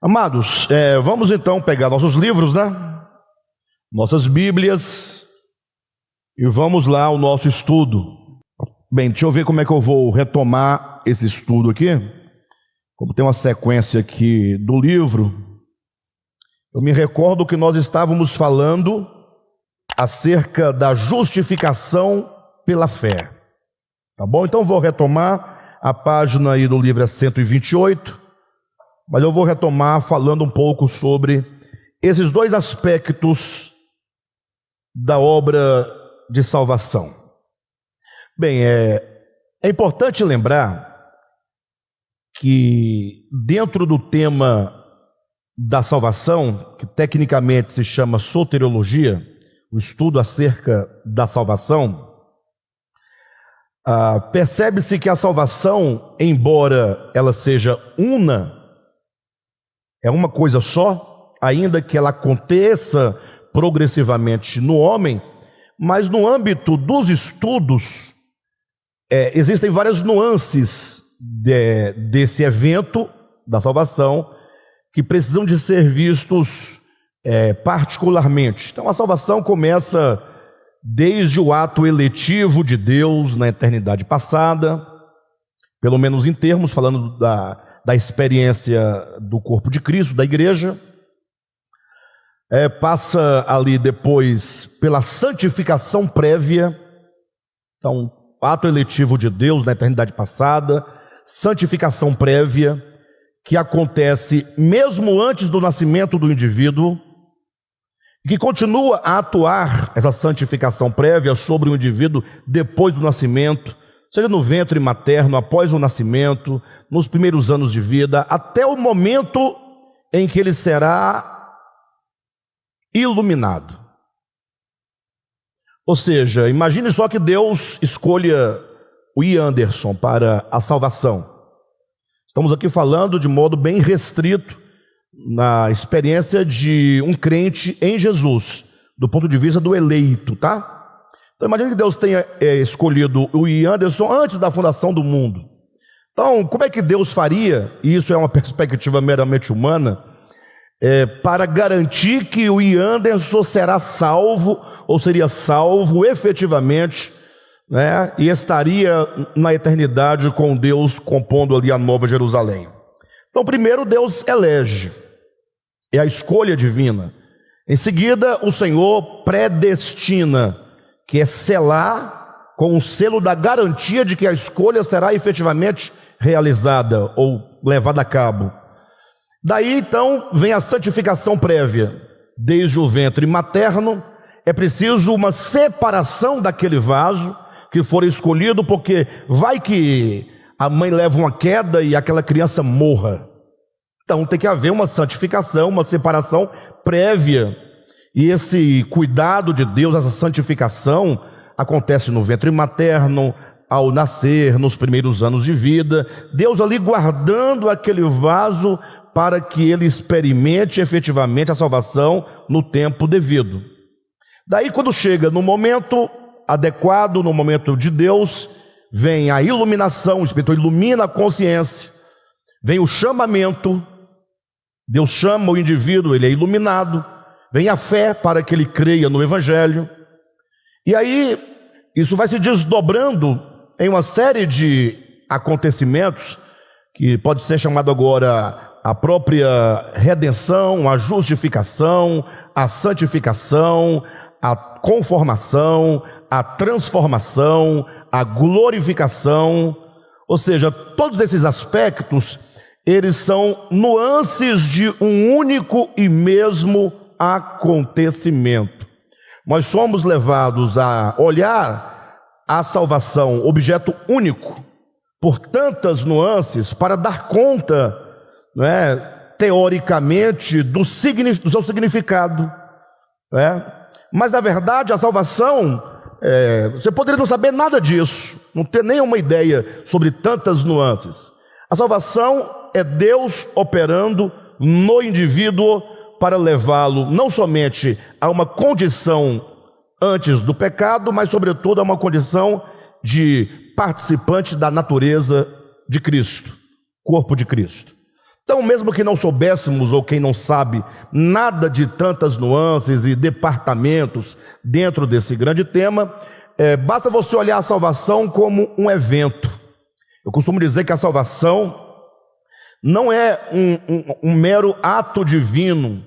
Amados, vamos então pegar nossos livros, né? Nossas Bíblias, e vamos lá ao nosso estudo. Bem, deixa eu ver como é que eu vou retomar esse estudo aqui. Como tem uma sequência aqui do livro, eu me recordo que nós estávamos falando acerca da justificação pela fé. Tá bom? Então vou retomar, a página aí do livro é 128, mas eu vou retomar falando um pouco sobre esses dois aspectos da obra de salvação. Bem, é importante lembrar que dentro do tema da salvação, que tecnicamente se chama soteriologia, o estudo acerca da salvação, percebe-se que a salvação, embora ela seja una, é uma coisa só, ainda que ela aconteça progressivamente no homem, mas no âmbito dos estudos, existem várias nuances desse evento da salvação que precisam de ser vistos particularmente. Então a salvação começa desde o ato eletivo de Deus na eternidade passada, pelo menos em termos, falando da experiência do corpo de Cristo, da igreja. Passa ali depois pela santificação prévia. Então, ato eletivo de Deus na eternidade passada, santificação prévia, que acontece mesmo antes do nascimento do indivíduo, que continua a atuar essa santificação prévia sobre o indivíduo depois do nascimento, seja no ventre materno, após o nascimento, nos primeiros anos de vida, até o momento em que ele será iluminado. Ou seja, imagine só que Deus escolha o Ian Anderson para a salvação. Estamos aqui falando de modo bem restrito na experiência de um crente em Jesus, do ponto de vista do eleito, tá? Então imagine que Deus tenha escolhido o Ian Anderson antes da fundação do mundo. Então, como é que Deus faria, e isso é uma perspectiva meramente humana, para garantir que o Ian Anderson será salvo, ou seria salvo efetivamente, né, e estaria na eternidade com Deus, compondo ali a Nova Jerusalém? Então, primeiro Deus elege, é a escolha divina. Em seguida, o Senhor predestina, que é selar com o selo da garantia de que a escolha será efetivamente realizada ou levada a cabo. Daí então vem a santificação prévia. Desde o ventre materno é preciso uma separação daquele vaso que for escolhido, porque vai que a mãe leva uma queda e aquela criança morra. Então tem que haver uma santificação, uma separação prévia. E esse cuidado de Deus, essa santificação, acontece no ventre materno, ao nascer, nos primeiros anos de vida. Deus ali guardando aquele vaso para que ele experimente efetivamente a salvação no tempo devido. Daí, quando chega no momento adequado, no momento de Deus, vem a iluminação, o Espírito ilumina a consciência, vem o chamamento, Deus chama o indivíduo, ele é iluminado, vem a fé para que ele creia no Evangelho, e aí isso vai se desdobrando em uma série de acontecimentos, que pode ser chamado agora a própria redenção, a justificação, a santificação, a conformação, a transformação, a glorificação. Ou seja, todos esses aspectos, eles são nuances de um único e mesmo acontecimento. Nós somos levados a olhar a salvação, objeto único, por tantas nuances, para dar conta, teoricamente, do seu significado. Mas na verdade a salvação, você poderia não saber nada disso, não ter nenhuma ideia sobre tantas nuances. A salvação é Deus operando no indivíduo para levá-lo não somente a uma condição antes do pecado, mas sobretudo a uma condição de participante da natureza de Cristo, corpo de Cristo. Então, mesmo que não soubéssemos, ou quem não sabe, nada de tantas nuances e departamentos dentro desse grande tema, basta você olhar a salvação como um evento. Eu costumo dizer que a salvação não é um mero ato divino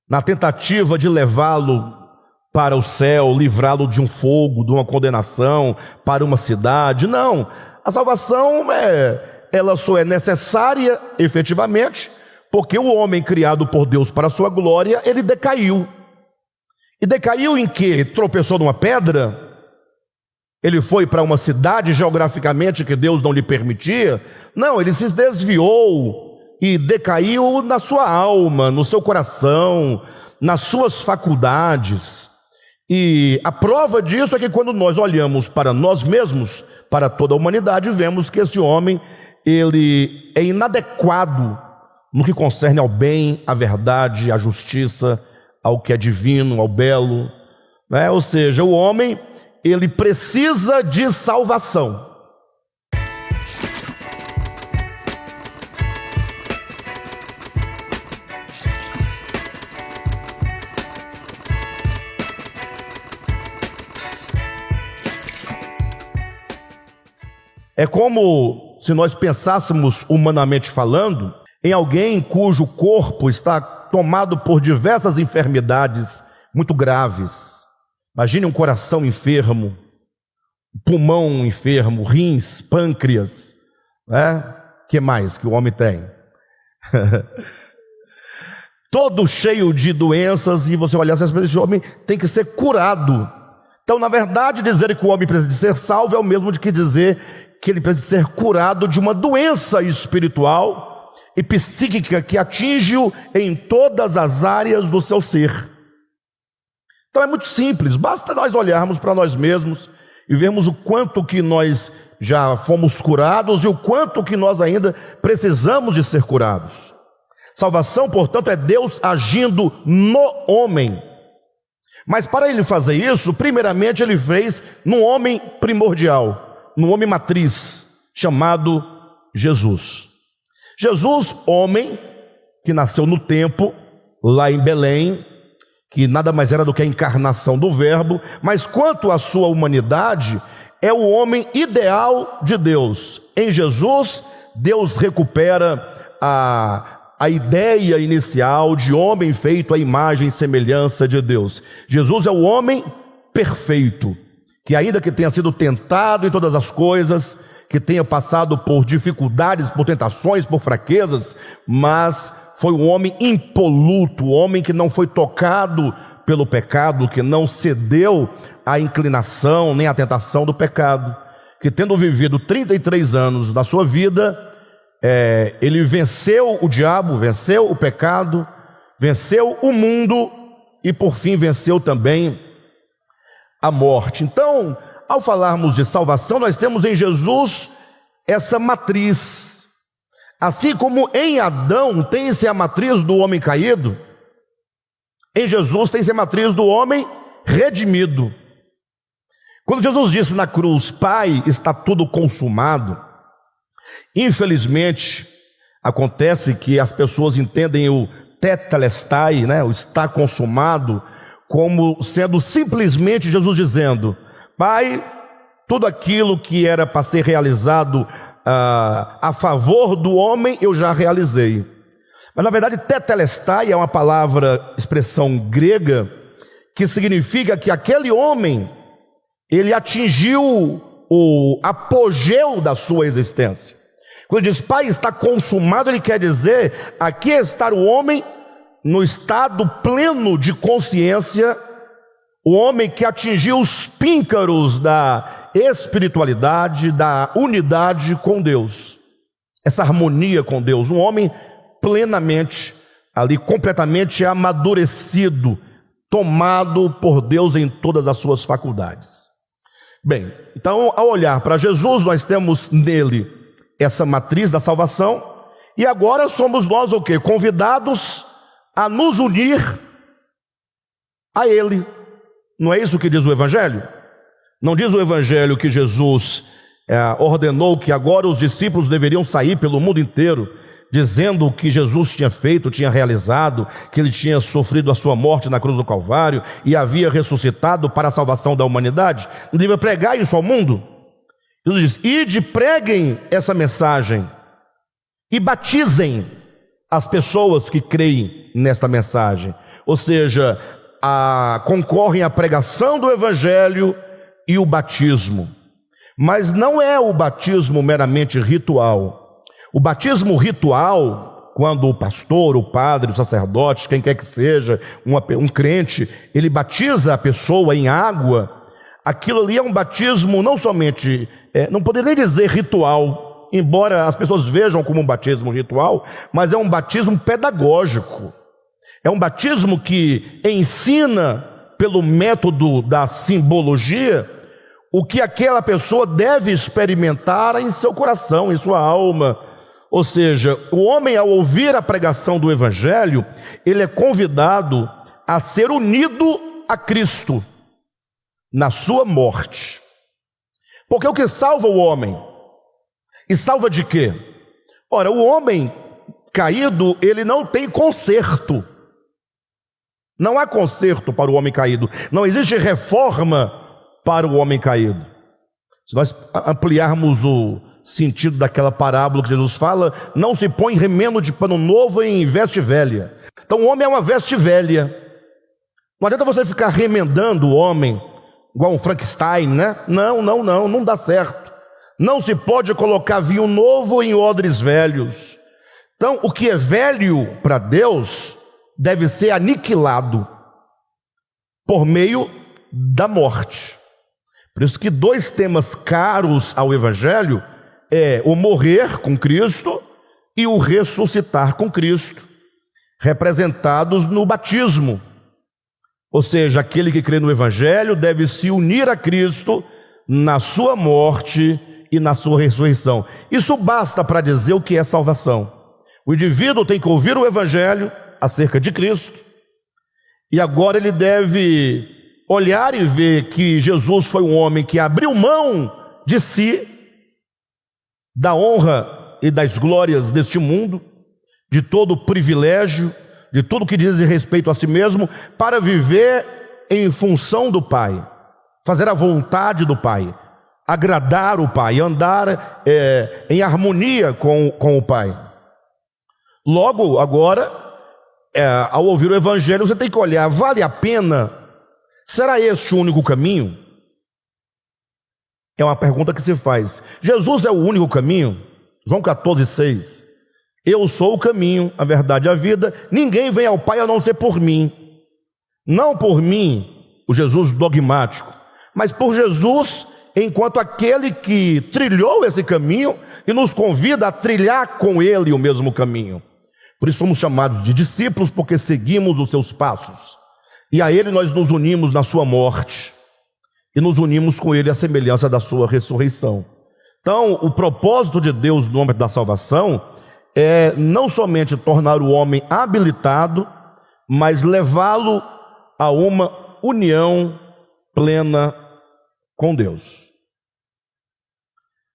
na tentativa de levá-lo para o céu, livrá-lo de um fogo, de uma condenação, para uma cidade. Não, a salvação ela só é necessária efetivamente porque o homem criado por Deus para a sua glória, ele decaiu. E decaiu em que? Tropeçou numa pedra? Ele foi para uma cidade geograficamente que Deus não lhe permitia? Não, ele se desviou e decaiu na sua alma, no seu coração, nas suas faculdades. E a prova disso é que quando nós olhamos para nós mesmos, para toda a humanidade, vemos que esse homem, ele é inadequado no que concerne ao bem, à verdade, à justiça, ao que é divino, ao belo, né? Ou seja, o homem, ele precisa de salvação. É como se nós pensássemos humanamente falando em alguém cujo corpo está tomado por diversas enfermidades muito graves. Imagine um coração enfermo, pulmão enfermo, rins, pâncreas, né? Que mais que o homem tem? Todo cheio de doenças, e você olhar esse homem tem que ser curado. Então, na verdade, dizer que o homem precisa de ser salvo é o mesmo de que dizer que ele precisa ser curado de uma doença espiritual e psíquica que atinge-o em todas as áreas do seu ser. Então é muito simples, basta nós olharmos para nós mesmos e vermos o quanto que nós já fomos curados e o quanto que nós ainda precisamos de ser curados. Salvação, portanto, é Deus agindo no homem. Mas para ele fazer isso, primeiramente ele fez num homem primordial, num homem matriz, chamado Jesus. Jesus, homem, que nasceu no tempo, lá em Belém, que nada mais era do que a encarnação do Verbo, mas quanto à sua humanidade, é o homem ideal de Deus. Em Jesus, Deus recupera a ideia inicial de homem feito à imagem e semelhança de Deus. Jesus é o homem perfeito, que ainda que tenha sido tentado em todas as coisas, que tenha passado por dificuldades, por tentações, por fraquezas, mas foi um homem impoluto, um homem que não foi tocado pelo pecado, que não cedeu à inclinação nem à tentação do pecado, que tendo vivido 33 anos na sua vida, ele venceu o diabo, venceu o pecado, venceu o mundo e por fim venceu também a morte. Então, ao falarmos de salvação, nós temos em Jesus essa matriz. Assim como em Adão tem-se a matriz do homem caído, em Jesus tem-se a matriz do homem redimido. Quando Jesus disse na cruz: Pai, está tudo consumado, infelizmente acontece que as pessoas entendem o tetelestai, né, o está consumado, como sendo simplesmente Jesus dizendo: Pai, tudo aquilo que era para ser realizado a favor do homem, eu já realizei. Mas na verdade, tetelestai é uma palavra, expressão grega, que significa que aquele homem, ele atingiu o apogeu da sua existência. Quando diz Pai, está consumado, ele quer dizer, aqui está o homem no estado pleno de consciência, o homem que atingiu os píncaros da espiritualidade, da unidade com Deus, essa harmonia com Deus, um homem plenamente, ali completamente amadurecido, tomado por Deus em todas as suas faculdades. Bem, então ao olhar para Jesus, nós temos nele essa matriz da salvação, e agora somos nós o quê? Convidados a nos unir a ele. Não é isso que diz o Evangelho? Não diz o Evangelho que Jesus ordenou que agora os discípulos deveriam sair pelo mundo inteiro, dizendo o que Jesus tinha feito, tinha realizado, que ele tinha sofrido a sua morte na cruz do Calvário e havia ressuscitado para a salvação da humanidade, não devia pregar isso ao mundo? Jesus diz: ide, preguem essa mensagem e batizem as pessoas que creem nessa mensagem. Ou seja, concorrem à pregação do evangelho e o batismo. Mas não é o batismo meramente ritual. O batismo ritual, quando o pastor, o padre, o sacerdote, quem quer que seja, um crente, ele batiza a pessoa em água, aquilo ali é um batismo não somente, não poderia nem dizer ritual, embora as pessoas vejam como um batismo ritual, mas é um batismo pedagógico. É um batismo que ensina, pelo método da simbologia, o que aquela pessoa deve experimentar em seu coração, em sua alma. Ou seja, o homem, ao ouvir a pregação do evangelho, ele é convidado a ser unido a Cristo na sua morte. Porque o que salva o homem? E salva de quê? Ora, o homem caído, ele não tem conserto. Não há conserto para o homem caído. Não existe reforma para o homem caído. Se nós ampliarmos o sentido daquela parábola que Jesus fala, não se põe remendo de pano novo em veste velha. Então o homem é uma veste velha. Não adianta você ficar remendando o homem igual um Frankenstein, né? Não dá certo. Não se pode colocar vinho novo em odres velhos. Então o que é velho para Deus deve ser aniquilado por meio da morte. Por isso que dois temas caros ao evangelho é o morrer com Cristo e o ressuscitar com Cristo, representados no batismo. Ou seja, aquele que crê no evangelho deve se unir a Cristo na sua morte e na sua ressurreição. Isso basta para dizer o que é salvação. O indivíduo tem que ouvir o evangelho acerca de Cristo, e agora ele deve olhar e ver que Jesus foi um homem que abriu mão de si, da honra e das glórias deste mundo, de todo o privilégio, de tudo que diz respeito a si mesmo, para viver em função do Pai, fazer a vontade do Pai, agradar o Pai, andar em harmonia com o Pai. Logo, agora, ao ouvir o evangelho, você tem que olhar: vale a pena? Será este o único caminho? É uma pergunta que se faz. Jesus é o único caminho? João 14,6. Eu sou o caminho, a verdade e a vida. Ninguém vem ao Pai a não ser por mim. Não por mim, o Jesus dogmático, mas por Jesus enquanto aquele que trilhou esse caminho e nos convida a trilhar com ele o mesmo caminho. Por isso somos chamados de discípulos, porque seguimos os seus passos. E a ele nós nos unimos na sua morte e nos unimos com ele à semelhança da sua ressurreição. Então, o propósito de Deus no âmbito da salvação é não somente tornar o homem habilitado, mas levá-lo a uma união plena com Deus.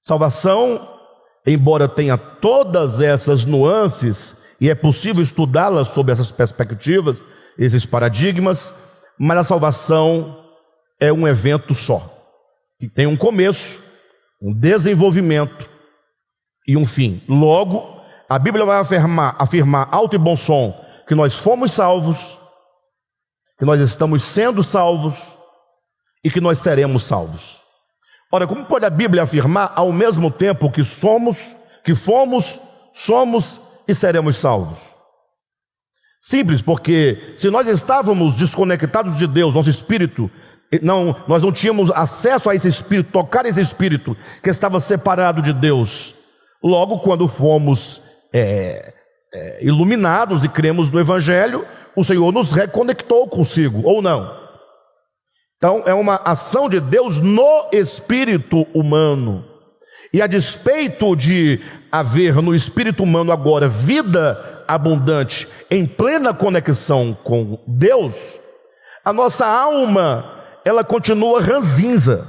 Salvação, embora tenha todas essas nuances, e é possível estudá-las sob essas perspectivas, esses paradigmas, mas a salvação é um evento só, que tem um começo, um desenvolvimento e um fim. Logo, a Bíblia vai afirmar alto e bom som que nós fomos salvos, que nós estamos sendo salvos e que nós seremos salvos. Ora, como pode a Bíblia afirmar ao mesmo tempo que fomos e seremos salvos? Simples, porque se nós estávamos desconectados de Deus, nosso espírito, nós não tínhamos acesso a esse espírito, tocar esse espírito que estava separado de Deus. Logo, quando fomos iluminados e cremos no evangelho, o Senhor nos reconectou consigo, ou não? Então é uma ação de Deus no espírito humano. E a despeito de haver no espírito humano agora vida abundante, em plena conexão com Deus, a nossa alma, ela continua ranzinza.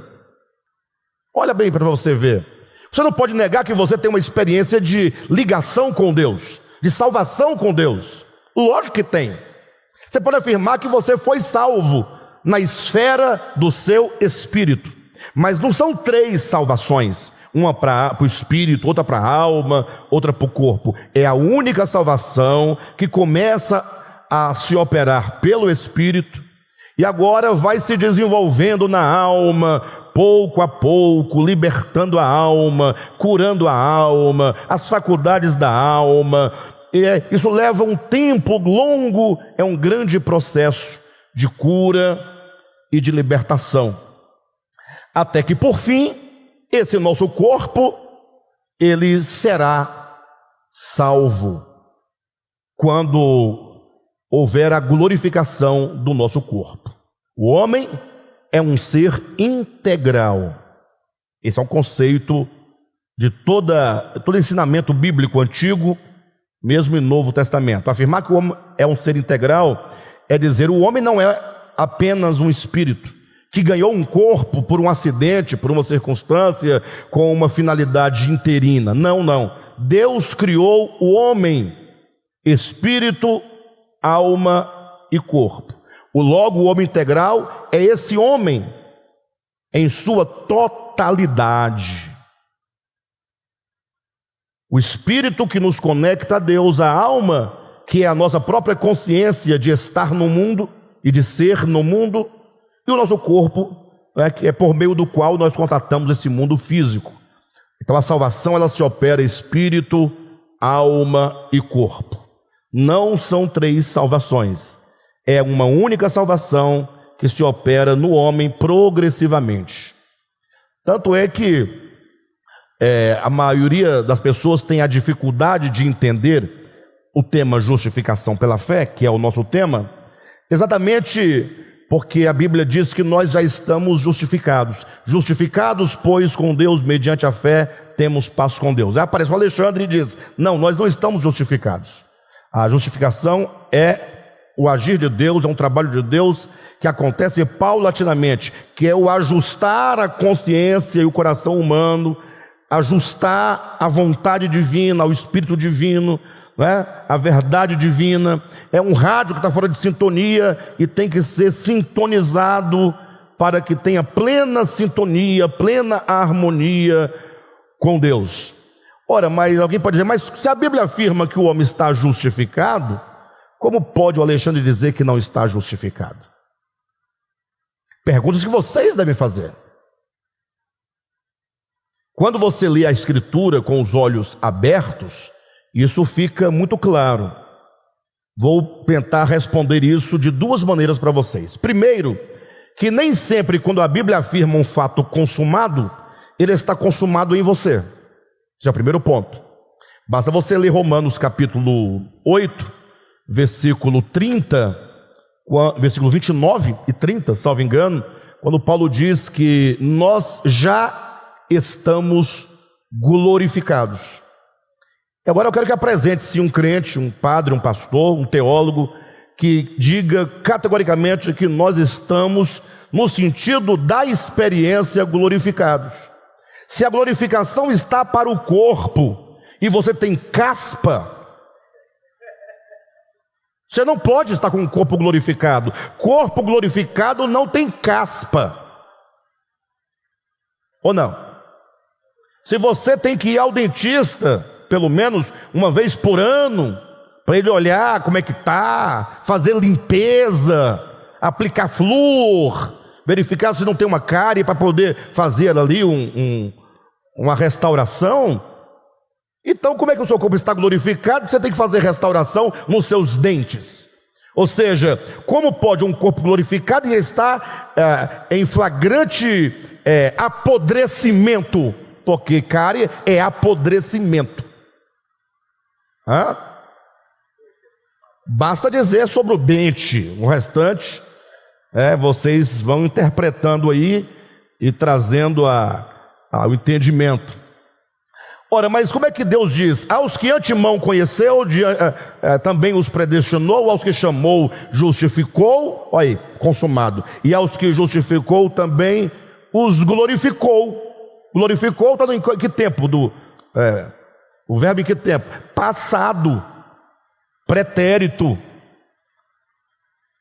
Olha bem para você ver. Você não pode negar que você tem uma experiência de ligação com Deus, de salvação com Deus. Lógico que tem. Você pode afirmar que você foi salvo na esfera do seu espírito. Mas não são 3 salvações. Uma para o espírito, outra para a alma, outra para o corpo. É a única salvação que começa a se operar pelo espírito e agora vai se desenvolvendo na alma, pouco a pouco, libertando a alma, curando a alma, as faculdades da alma. Isso leva um tempo longo, é um grande processo de cura e de libertação. Até que por fim, esse nosso corpo, ele será salvo quando houver a glorificação do nosso corpo. O homem é um ser integral. Esse é um conceito de todo ensinamento bíblico antigo, mesmo em Novo Testamento. Afirmar que o homem é um ser integral é dizer o homem não é apenas um espírito que ganhou um corpo por um acidente, por uma circunstância, com uma finalidade interina. Não, não. Deus criou o homem, espírito, alma e corpo. Logo, o homem integral é esse homem em sua totalidade. O espírito que nos conecta a Deus, a alma, que é a nossa própria consciência de estar no mundo e de ser no mundo, e o nosso corpo, que é por meio do qual nós contatamos esse mundo físico. Então a salvação, ela se opera espírito, alma e corpo. Não são 3 salvações. É uma única salvação que se opera no homem progressivamente. Tanto é que a maioria das pessoas tem a dificuldade de entender o tema justificação pela fé, que é o nosso tema, exatamente porque a Bíblia diz que nós já estamos justificados. Justificados, pois, com Deus, mediante a fé, temos paz com Deus. Aí aparece o Alexandre e diz, não, nós não estamos justificados. A justificação é o agir de Deus, é um trabalho de Deus que acontece paulatinamente, que é o ajustar a consciência e o coração humano, ajustar a vontade divina, ao Espírito divino, a verdade divina. É um rádio que está fora de sintonia e tem que ser sintonizado para que tenha plena sintonia, plena harmonia com Deus. Ora, mas alguém pode dizer, mas se a Bíblia afirma que o homem está justificado, como pode o Alexandre dizer que não está justificado? Perguntas que vocês devem fazer. Quando você lê a Escritura com os olhos abertos, isso fica muito claro. Vou tentar responder isso de 2 maneiras para vocês. Primeiro, que nem sempre quando a Bíblia afirma um fato consumado, ele está consumado em você. Esse é o primeiro ponto. Basta você ler Romanos capítulo 8, versículo 30, versículo 29 e 30, salvo engano, quando Paulo diz que nós já estamos glorificados. Agora eu quero que apresente-se um crente, um padre, um pastor, um teólogo, que diga categoricamente que nós estamos no sentido da experiência glorificados. Se a glorificação está para o corpo e você tem caspa, você não pode estar com o corpo glorificado. Corpo glorificado não tem caspa. Ou não? Se você tem que ir ao dentista pelo menos uma vez por ano, para ele olhar como é que está, fazer limpeza, aplicar flúor, verificar se não tem uma cárie para poder fazer ali uma restauração. Então como é que o seu corpo está glorificado? Você tem que fazer restauração nos seus dentes. Ou seja, como pode um corpo glorificado e estar em flagrante apodrecimento? Porque cárie é apodrecimento. Basta dizer sobre o dente, o restante vocês vão interpretando aí e trazendo ao entendimento. Ora, mas como é que Deus diz? Aos que antemão conheceu, também os predestinou, aos que chamou, justificou, olha aí, consumado, e aos que justificou também os glorificou. Glorificou está em que tempo? O verbo em que tempo? Passado, pretérito.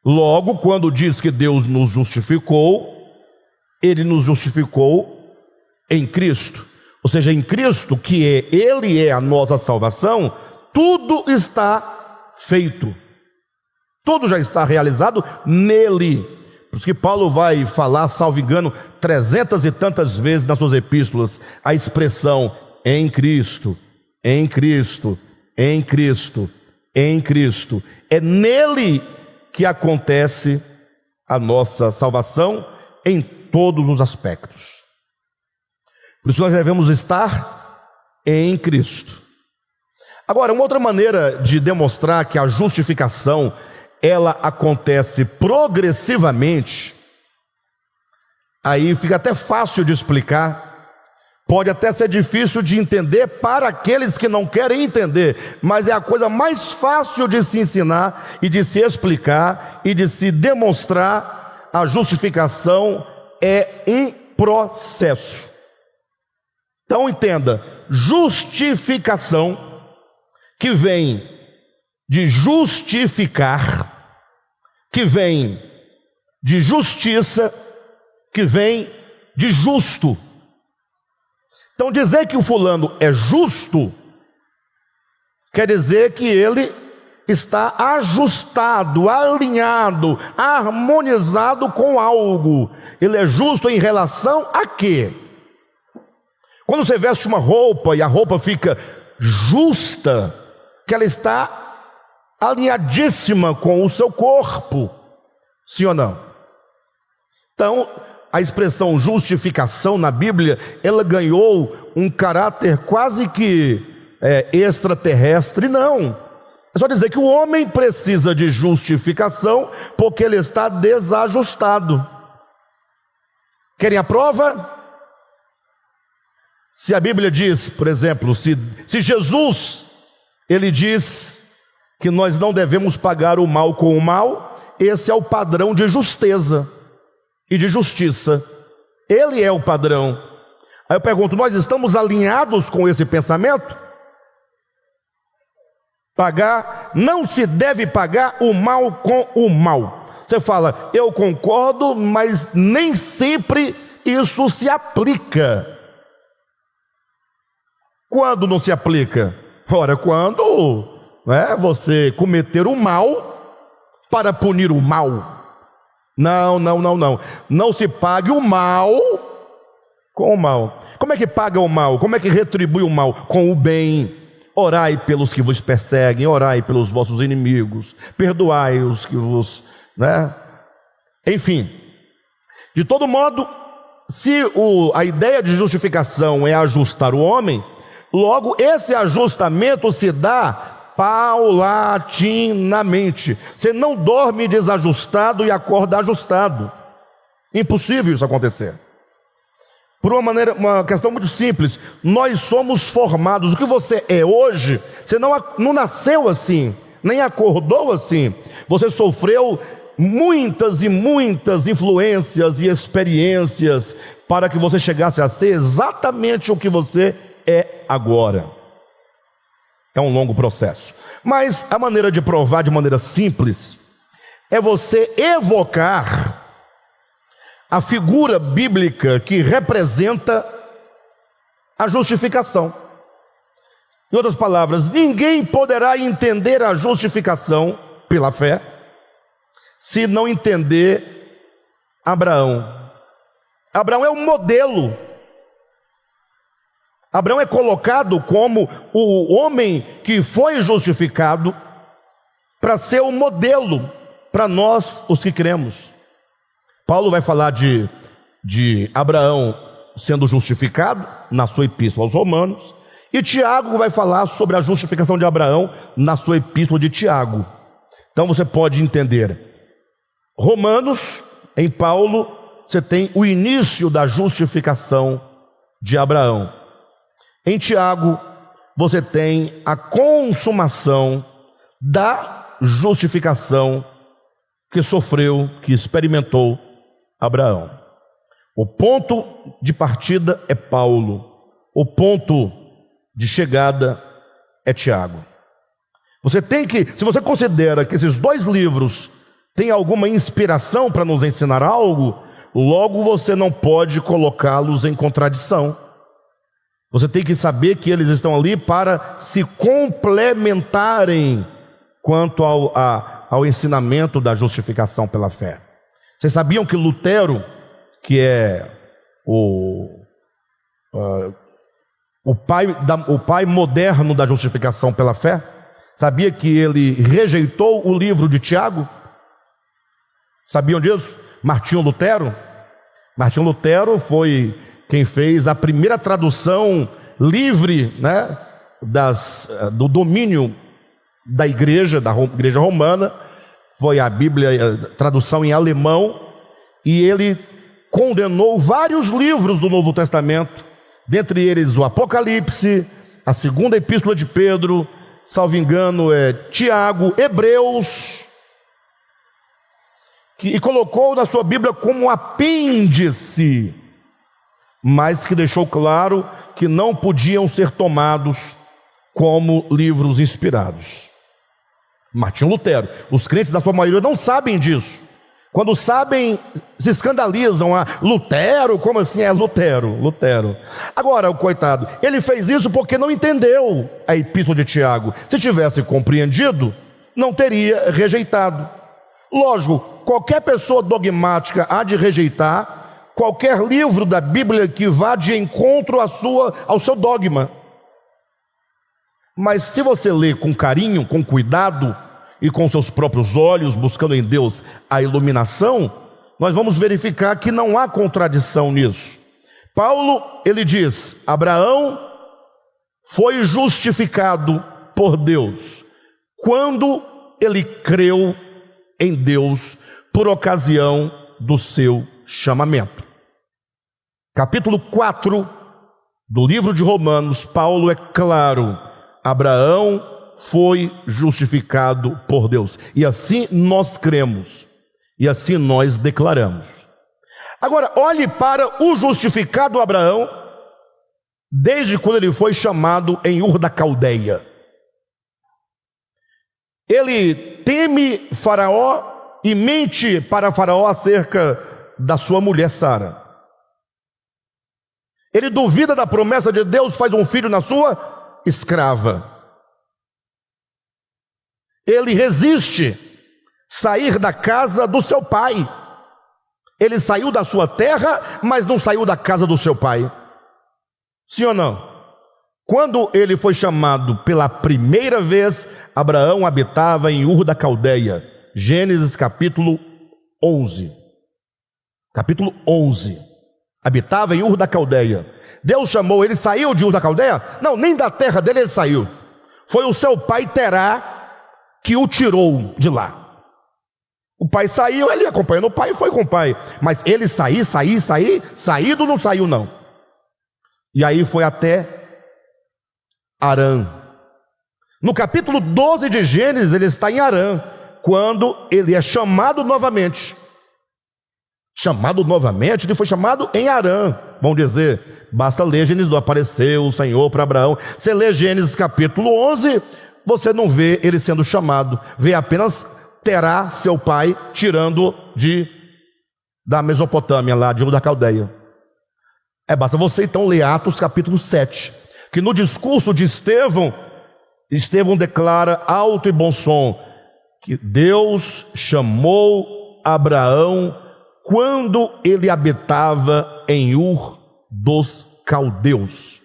Logo, quando diz que Deus nos justificou, Ele nos justificou em Cristo. Ou seja, em Cristo, Ele é a nossa salvação, tudo está feito. Tudo já está realizado nele. Por isso que Paulo vai falar, salvo engano, 300 e tantas vezes nas suas epístolas, a expressão em Cristo, em Cristo, em Cristo, em Cristo. É nele que acontece a nossa salvação em todos os aspectos. Por isso nós devemos estar em Cristo. Agora, uma outra maneira de demonstrar que a justificação ela acontece progressivamente, aí fica até fácil de explicar, pode até ser difícil de entender para aqueles que não querem entender, mas é a coisa mais fácil de se ensinar e de se explicar e de se demonstrar. A justificação é um processo. Então entenda, justificação, que vem de justificar, que vem de justiça, que vem de justo. Então dizer que o fulano é justo, quer dizer que ele está ajustado, alinhado, harmonizado com algo. Ele é justo em relação a quê? Quando você veste uma roupa e a roupa fica justa, que ela está alinhadíssima com o seu corpo, sim ou não? Então, a expressão justificação na Bíblia, ela ganhou um caráter quase que extraterrestre. Não, é só dizer que o homem precisa de justificação porque ele está desajustado. Querem a prova? Se a Bíblia diz, por exemplo, se Jesus, ele diz que nós não devemos pagar o mal com o mal, esse é o padrão de justeza e de justiça. Ele é o padrão. Aí eu pergunto, nós estamos alinhados com esse pensamento? Não se deve pagar o mal com o mal. Você fala, eu concordo, mas nem sempre isso se aplica. Quando não se aplica? Ora, quando você cometer o mal para punir o mal. Não. Não se pague o mal com o mal. Como é que paga o mal? Como é que retribui o mal? Com o bem. Orai pelos que vos perseguem, orai pelos vossos inimigos, perdoai os que vos... Enfim, de todo modo, se a ideia de justificação é ajustar o homem, logo esse ajustamento se dá paulatinamente. Você não dorme desajustado e acorda ajustado. Impossível isso acontecer. Por uma questão muito simples, nós somos formados. O que você é hoje, você não nasceu assim, nem acordou assim. Você sofreu muitas e muitas influências e experiências para que você chegasse a ser exatamente o que você é agora. É um longo processo. Mas a maneira de provar de maneira simples é você evocar a figura bíblica que representa a justificação. Em outras palavras, ninguém poderá entender a justificação pela fé se não entender Abraão. Abraão é um modelo. Abraão é colocado como o homem que foi justificado para ser o modelo para nós, os que cremos. Paulo vai falar de Abraão sendo justificado na sua epístola aos Romanos, e Tiago vai falar sobre a justificação de Abraão na sua epístola de Tiago. Então você pode entender. Romanos, em Paulo, você tem o início da justificação de Abraão. Em Tiago, você tem a consumação da justificação que sofreu, que experimentou Abraão. O ponto de partida é Paulo, o ponto de chegada é Tiago. Se você considera que esses dois livros têm alguma inspiração para nos ensinar algo, logo você não pode colocá-los em contradição. Você tem que saber que eles estão ali para se complementarem quanto ao ensinamento da justificação pela fé. Vocês sabiam que Lutero, que é o pai moderno da justificação pela fé, sabia que ele rejeitou o livro de Tiago? Sabiam disso? Martinho Lutero foi quem fez a primeira tradução livre, né, do domínio da igreja romana. Foi a Bíblia, tradução em alemão, e ele condenou vários livros do Novo Testamento, dentre eles o Apocalipse, a segunda epístola de Pedro, salvo engano Tiago, Hebreus, e colocou na sua Bíblia como apêndice, mas que deixou claro que não podiam ser tomados como livros inspirados. Martinho Lutero. Os crentes da sua maioria não sabem disso. Quando sabem, se escandalizam. Lutero? Como assim é Lutero? Agora, o coitado, ele fez isso porque não entendeu a epístola de Tiago. Se tivesse compreendido, não teria rejeitado. Lógico, qualquer pessoa dogmática há de rejeitar qualquer livro da Bíblia que vá de encontro ao seu dogma. Mas se você lê com carinho, com cuidado e com seus próprios olhos, buscando em Deus a iluminação, nós vamos verificar que não há contradição nisso. Paulo, ele diz: Abraão foi justificado por Deus quando ele creu em Deus por ocasião do seu chamamento. Capítulo 4 do livro de Romanos, Paulo é claro: Abraão foi justificado por Deus, e assim nós cremos, e assim nós declaramos. Agora, olhe para o justificado Abraão, desde quando ele foi chamado em Ur da Caldeia. Ele teme Faraó e mente para Faraó acerca da sua mulher Sara. Ele duvida da promessa de Deus, faz um filho na sua escrava. Ele resiste sair da casa do seu pai. Ele saiu da sua terra, mas não saiu da casa do seu pai. Sim ou não? Quando ele foi chamado pela primeira vez, Abraão habitava em Ur da Caldeia. Gênesis capítulo 11. Capítulo 11. Habitava em Ur da Caldeia. Deus chamou, ele saiu de Ur da Caldeia? Não, nem da terra dele ele saiu. Foi o seu pai Terá que o tirou de lá. O pai saiu, ele acompanhando o pai e foi com o pai. Mas ele saído não saiu não. E aí foi até Harã. No capítulo 12 de Gênesis, ele está em Harã, quando ele é chamado novamente. Ele foi chamado em Harã. Vamos dizer, basta ler Gênesis, apareceu o Senhor para Abraão. Você lê Gênesis capítulo 11, você não vê ele sendo chamado, vê apenas Terá, seu pai, tirando da Mesopotâmia, lá de Ur da Caldeia. Basta você então ler Atos capítulo 7, que no discurso de Estevão declara alto e bom som que Deus chamou Abraão quando ele habitava em Ur dos Caldeus.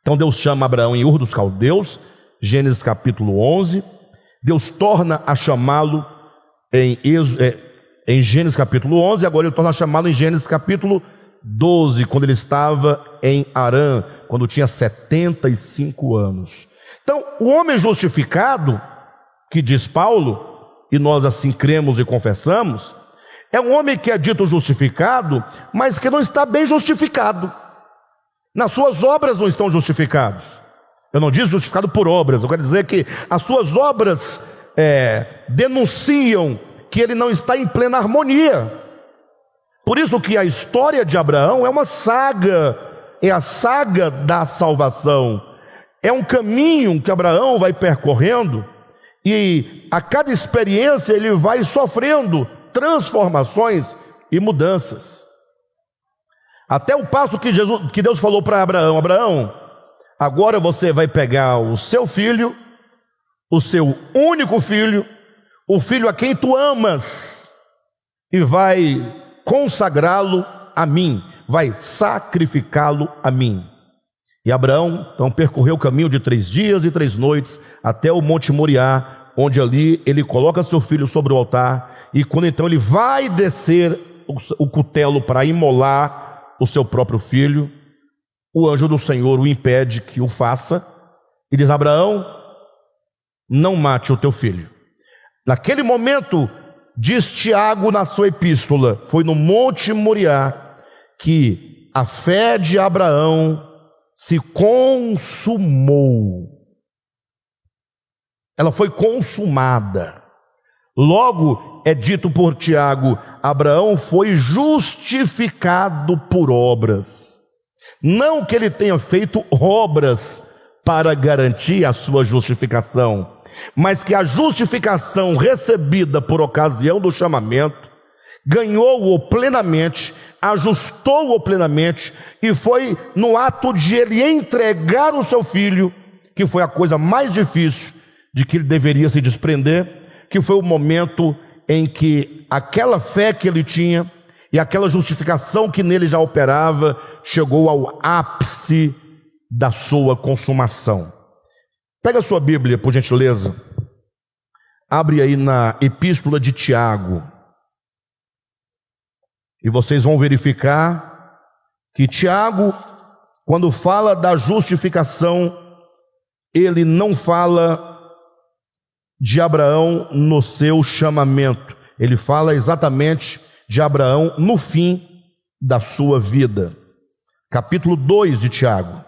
Então Deus chama Abraão em Ur dos Caldeus, Gênesis capítulo 11. Deus torna a chamá-lo em Gênesis capítulo 11, agora ele torna a chamá-lo em Gênesis capítulo 12, quando ele estava em Harã, quando tinha 75 anos. Então, o homem justificado, que diz Paulo, e nós assim cremos e confessamos, é um homem que é dito justificado, mas que não está bem justificado. Nas suas obras não estão justificados. Eu não digo justificado por obras, eu quero dizer que as suas obras denunciam que ele não está em plena harmonia. Por isso que a história de Abraão é uma saga, é a saga da salvação. É um caminho que Abraão vai percorrendo e a cada experiência ele vai sofrendo transformações e mudanças. Até o passo que Deus falou para Abraão: Abraão, agora você vai pegar o seu filho, o seu único filho, o filho a quem tu amas, e vai consagrá-lo a mim, vai sacrificá-lo a mim. E Abraão então percorreu o caminho de 3 dias e 3 noites até o Monte Moriá, onde ali ele coloca seu filho sobre o altar, e quando então ele vai descer o cutelo para imolar o seu próprio filho, o anjo do Senhor o impede que o faça e diz: Abraão, não mate o teu filho. Naquele momento, diz Tiago na sua epístola, foi no Monte Moriá que a fé de Abraão se consumou. Ela foi consumada. Logo é dito por Tiago: Abraão foi justificado por obras. Não que ele tenha feito obras para garantir a sua justificação, mas que a justificação recebida por ocasião do chamamento ganhou-o plenamente, ajustou-o plenamente, e foi no ato de ele entregar o seu filho, que foi a coisa mais difícil de que ele deveria se desprender, que foi o momento em que aquela fé que ele tinha e aquela justificação que nele já operava chegou ao ápice da sua consumação. Pega a sua Bíblia, por gentileza. Abre aí na epístola de Tiago. E vocês vão verificar que Tiago, quando fala da justificação, ele não fala de Abraão no seu chamamento. Ele fala exatamente de Abraão no fim da sua vida. Capítulo 2 de Tiago.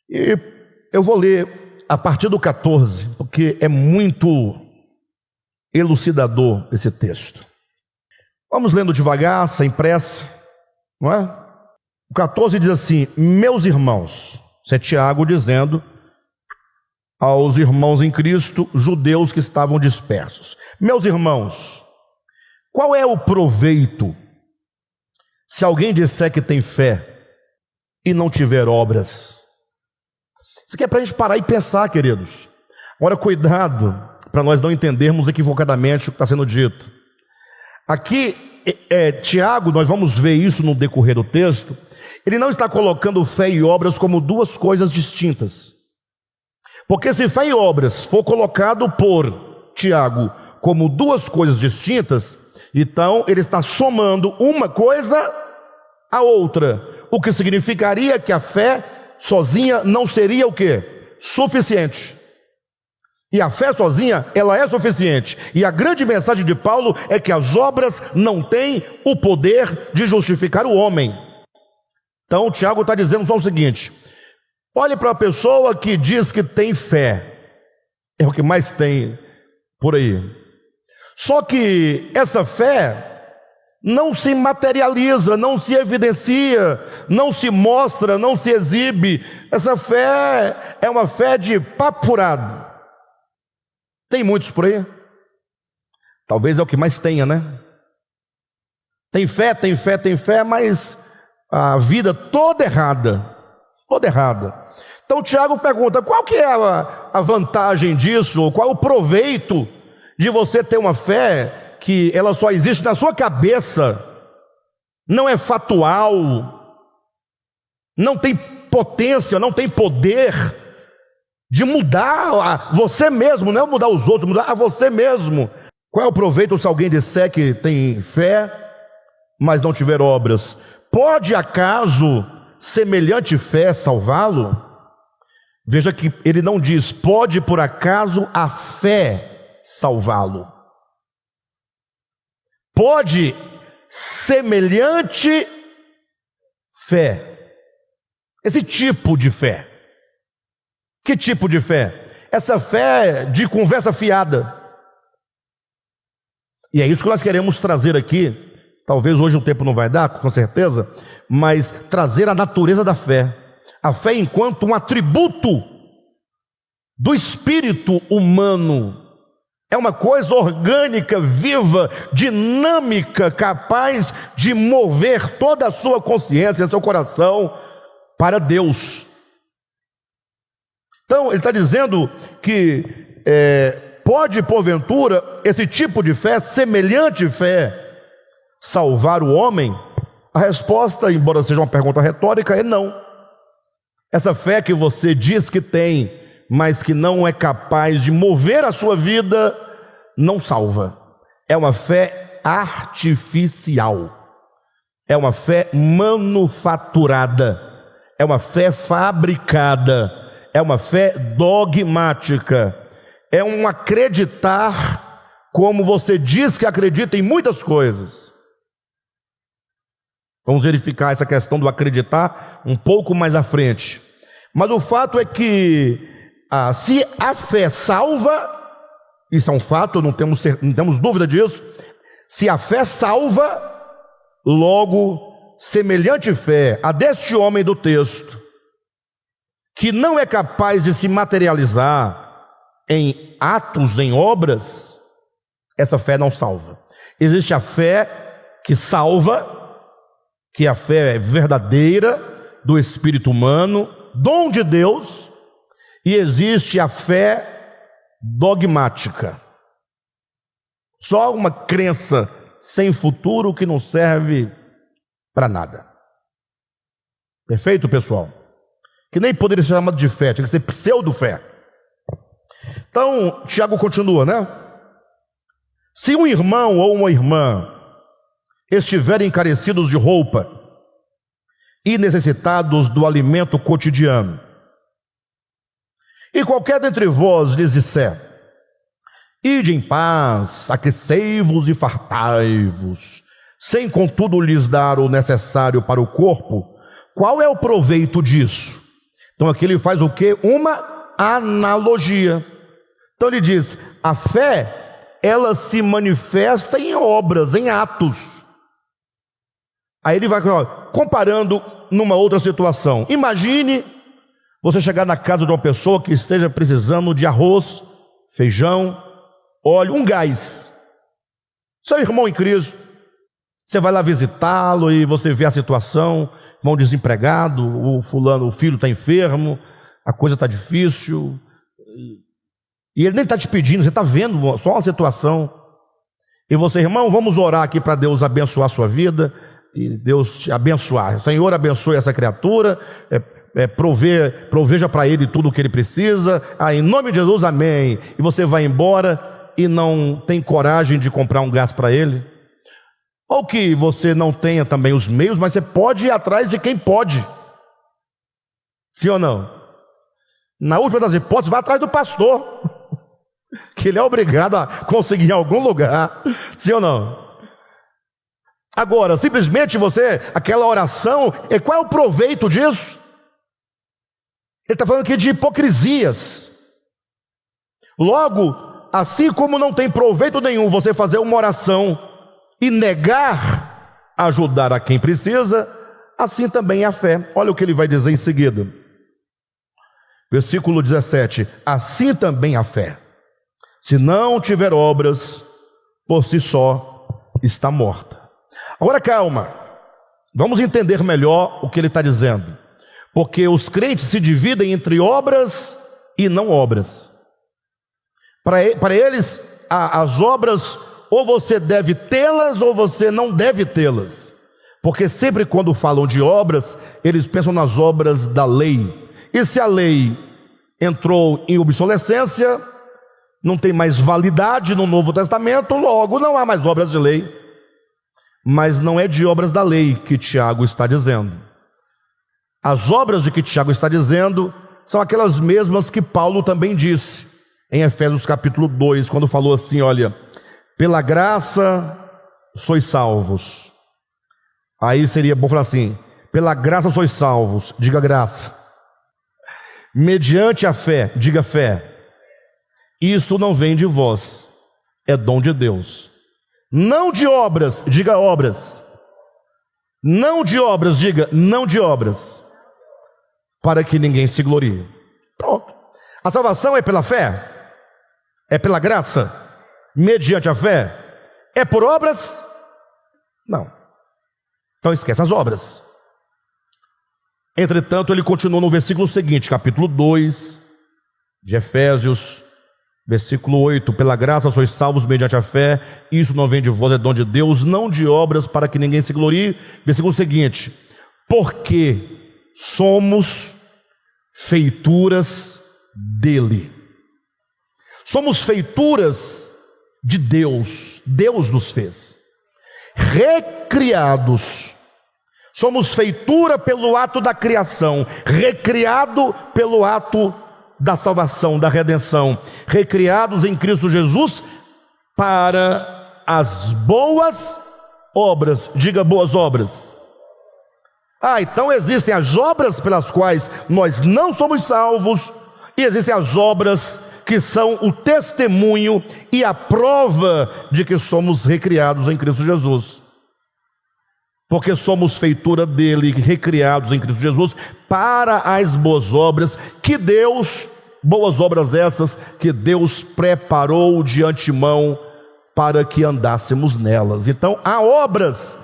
E eu vou ler a partir do 14, porque é muito elucidador esse texto. Vamos lendo devagar, sem pressa, não é? O 14 diz assim: meus irmãos, isso é Tiago dizendo aos irmãos em Cristo, judeus que estavam dispersos: meus irmãos, qual é o proveito se alguém disser que tem fé e não tiver obras? Isso aqui é para a gente parar e pensar, queridos. Agora, cuidado para nós não entendermos equivocadamente o que está sendo dito. Aqui, Tiago, nós vamos ver isso no decorrer do texto, ele não está colocando fé e obras como duas coisas distintas. Porque se fé e obras for colocado por Tiago como duas coisas distintas, então ele está somando uma coisa à outra, o que significaria que a fé sozinha não seria o quê? Suficiente. E a fé sozinha, ela é suficiente. E a grande mensagem de Paulo é que as obras não têm o poder de justificar o homem. Então Tiago está dizendo só o seguinte: olhe para a pessoa que diz que tem fé, é o que mais tem por aí. Só que essa fé não se materializa, não se evidencia, não se mostra, não se exibe. Essa fé é uma fé de papo furado. Tem muitos por aí? Talvez é o que mais tenha, né? Tem fé, tem fé, tem fé, mas a vida toda errada. Toda errada. Então Tiago pergunta: qual que é a vantagem disso? Ou qual é o proveito de você ter uma fé que ela só existe na sua cabeça, não é fatual, não tem potência, não tem poder de mudar a você mesmo, não é mudar os outros, mudar a você mesmo. Qual é o proveito se alguém disser que tem fé, mas não tiver obras? Pode acaso semelhante fé salvá-lo? Veja que ele não diz: pode por acaso a fé salvá-lo. Pode semelhante fé. Esse tipo de fé. Que tipo de fé? Essa fé de conversa fiada. E é isso que nós queremos trazer aqui talvez hoje o tempo não vai dar, com certeza, mas trazer a natureza da fé. A fé enquanto um atributo do espírito humano. É uma coisa orgânica, viva, dinâmica, capaz de mover toda a sua consciência, seu coração para Deus. Então, ele está dizendo que pode, porventura, esse tipo de fé, semelhante fé, salvar o homem? A resposta, embora seja uma pergunta retórica, é não. Essa fé que você diz que tem, mas que não é capaz de mover a sua vida, não salva. É uma fé artificial. É uma fé manufaturada. É uma fé fabricada. É uma fé dogmática. É um acreditar como você diz que acredita em muitas coisas. Vamos verificar essa questão do acreditar um pouco mais à frente. Mas o fato é que se a fé salva, isso é um fato, não temos dúvida disso. Se a fé salva, logo, semelhante fé a deste homem do texto, que não é capaz de se materializar em atos, em obras, essa fé não salva. Existe a fé que salva, que é a fé verdadeira do espírito humano, dom de Deus, e existe a fé dogmática. Só uma crença sem futuro que não serve para nada. Perfeito, pessoal? Que nem poderia ser chamado de fé, tinha que ser pseudo-fé. Então, Tiago continua, né? Se um irmão ou uma irmã estiverem carecidos de roupa e necessitados do alimento cotidiano, e qualquer dentre vós lhes disser: ide em paz, aquecei-vos e fartai-vos, sem contudo lhes dar o necessário para o corpo, qual é o proveito disso? Então aqui ele faz o quê? Uma analogia. Então ele diz: a fé, ela se manifesta em obras, em atos. Aí ele vai comparando numa outra situação. Imagine você chegar na casa de uma pessoa que esteja precisando de arroz, feijão, óleo, um gás. Seu irmão em crise, você vai lá visitá-lo e você vê a situação, irmão desempregado, o filho está enfermo, a coisa está difícil, e ele nem está te pedindo, você está vendo só uma situação, e você, irmão, vamos orar aqui para Deus abençoar a sua vida, e Deus te abençoar. Senhor, abençoe essa criatura, proveja para ele tudo o que ele precisa, em nome de Jesus, amém. E você vai embora e não tem coragem de comprar um gás para ele, ou que você não tenha também os meios, mas você pode ir atrás de quem pode, sim ou não? Na última das hipóteses, vai atrás do pastor, que ele é obrigado a conseguir em algum lugar, sim ou não? Agora, simplesmente aquela oração, qual é o proveito disso? Ele está falando aqui de hipocrisias. Logo, assim como não tem proveito nenhum você fazer uma oração e negar ajudar a quem precisa, assim também é a fé. Olha o que ele vai dizer em seguida. Versículo 17: assim também a fé, se não tiver obras, por si só está morta. Agora calma, vamos entender melhor o que ele está dizendo, porque os crentes se dividem entre obras e não obras. Para eles, as obras, ou você deve tê-las ou você não deve tê-las, porque sempre quando falam de obras, eles pensam nas obras da lei, e se a lei entrou em obsolescência, não tem mais validade no Novo Testamento, logo não há mais obras de lei. Mas não é de obras da lei que Tiago está dizendo. As obras de que Tiago está dizendo são aquelas mesmas que Paulo também disse em Efésios capítulo 2, quando falou assim: olha, pela graça sois salvos. Aí seria bom falar assim: pela graça sois salvos, diga graça. Mediante a fé, diga fé. Isto não vem de vós, é dom de Deus. Não de obras, diga obras. Não de obras, diga não de obras, para que ninguém se glorie. Pronto. A salvação é pela fé? É pela graça? Mediante a fé? É por obras? Não. Então esquece as obras. Entretanto, ele continua no versículo seguinte, capítulo 2 de Efésios, versículo 8: pela graça sois salvos mediante a fé, isso não vem de vós, é dom de Deus, não de obras, para que ninguém se glorie. Versículo seguinte: porque somos feituras dele. Somos feituras de Deus, Deus nos fez, recriados. Somos feitura pelo ato da criação, recriado pelo ato da salvação, da redenção, recriados em Cristo Jesus para as boas obras. Diga boas obras. Então existem as obras pelas quais nós não somos salvos, e existem as obras que são o testemunho e a prova de que somos recriados em Cristo Jesus. Porque somos feitura dele, recriados em Cristo Jesus, para as boas obras que Deus, boas obras essas, que Deus preparou de antemão para que andássemos nelas. Então, há obras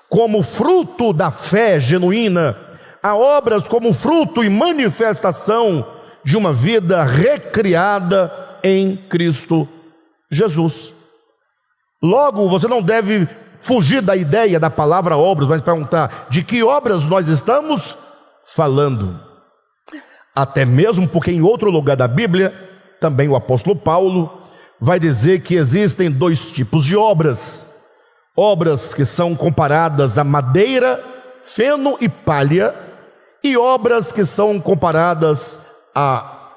como fruto da fé genuína, há obras como fruto e manifestação de uma vida recriada em Cristo Jesus. Logo, você não deve fugir da ideia da palavra obras, mas perguntar de que obras nós estamos falando. Até mesmo porque em outro lugar da Bíblia, também o apóstolo Paulo vai dizer que existem dois tipos de obras: obras que são comparadas a madeira, feno e palha, e obras que são comparadas a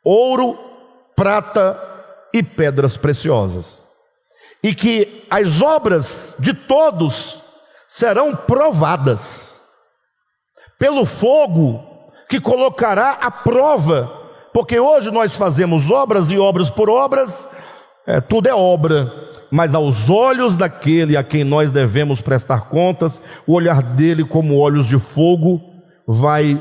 ouro, prata e pedras preciosas. E que as obras de todos serão provadas pelo fogo que colocará à prova, porque hoje nós fazemos obras e obras por obras, tudo é obra, mas aos olhos daquele a quem nós devemos prestar contas, o olhar dele como olhos de fogo vai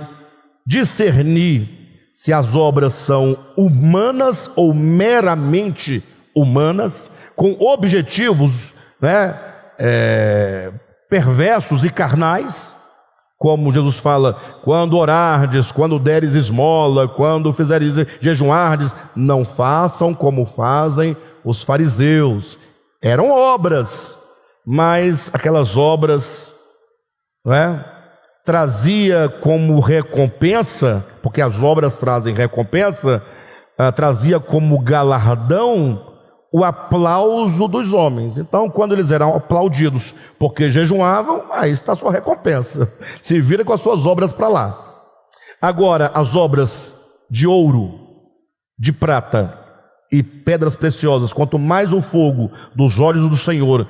discernir se as obras são humanas ou meramente humanas, com objetivos perversos e carnais, como Jesus fala: quando orardes, quando deres esmola, quando fizeres jejuardes, não façam como fazem os fariseus. Eram obras, mas aquelas obras trazia como recompensa, porque as obras trazem recompensa, trazia como galardão o aplauso dos homens. Então, quando eles eram aplaudidos porque jejuavam, aí está a sua recompensa, se vira com as suas obras para lá. Agora, as obras de ouro, de prata e pedras preciosas, quanto mais o fogo dos olhos do Senhor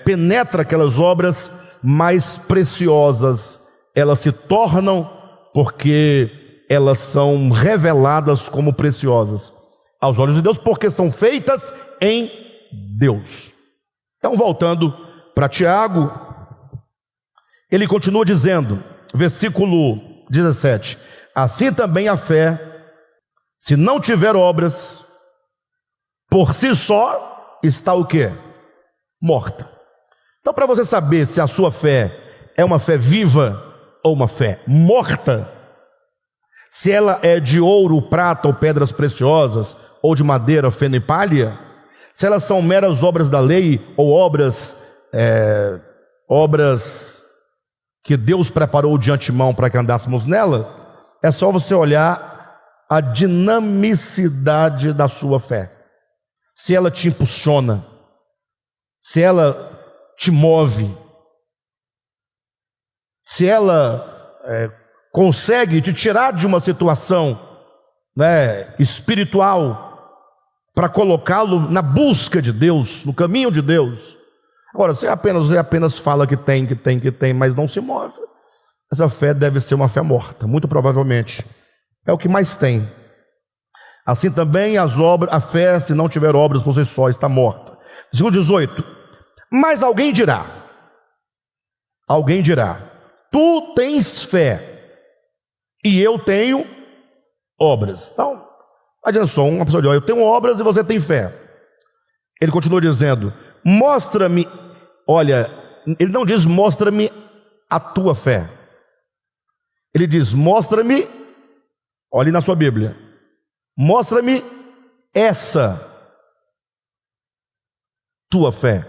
penetra aquelas obras, mais preciosas elas se tornam, porque elas são reveladas como preciosas aos olhos de Deus, porque são feitas em Deus. Então, voltando para Tiago, ele continua dizendo, versículo 17: assim também a fé, se não tiver obras, por si só está o quê? Morta. Então, para você saber se a sua fé é uma fé viva ou uma fé morta, se ela é de ouro, prata ou pedras preciosas, ou de madeira, feno e palha, se elas são meras obras da lei, ou obras que Deus preparou de antemão para que andássemos nela, é só você olhar a dinamicidade da sua fé. Se ela te impulsiona, se ela te move, se ela consegue te tirar de uma situação espiritual para colocá-lo na busca de Deus, no caminho de Deus. Agora, você apenas fala que tem, mas não se move, essa fé deve ser uma fé morta, muito provavelmente. É o que mais tem. Assim também a fé, se não tiver obras por si só, está morta. Versículo 18. Mas alguém dirá, tu tens fé e eu tenho obras. Então, adianta só, uma pessoa diz, eu tenho obras e você tem fé. Ele continua dizendo, mostra-me, olha, ele não diz mostra-me a tua fé. Ele diz, mostra-me, olhe na sua Bíblia, mostra-me essa tua fé.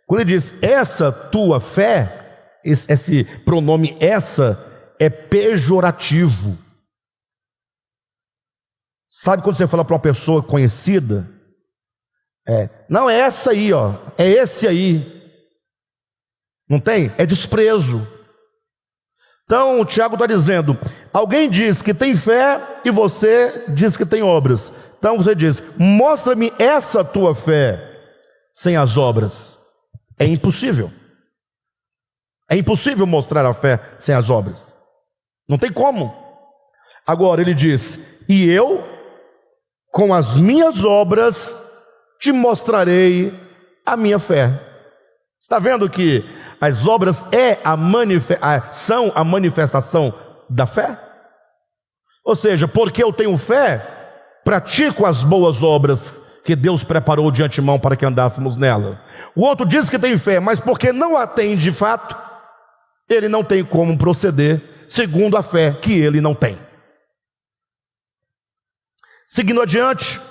Quando ele diz essa tua fé, esse pronome essa é pejorativo. Sabe quando você fala para uma pessoa conhecida? Não, é essa aí, ó, é esse aí. Não tem? É desprezo. Então o Tiago está dizendo, alguém diz que tem fé e você diz que tem obras. Então você diz, mostra-me essa tua fé sem as obras. É impossível. É impossível mostrar a fé sem as obras. Não tem como. Agora ele diz, e eu, com as minhas obras, te mostrarei a minha fé. Está vendo que as obras são a manifestação da fé? Ou seja, porque eu tenho fé, pratico as boas obras que Deus preparou de antemão para que andássemos nela. O outro diz que tem fé, mas porque não a tem de fato, ele não tem como proceder segundo a fé que ele não tem. Seguindo adiante,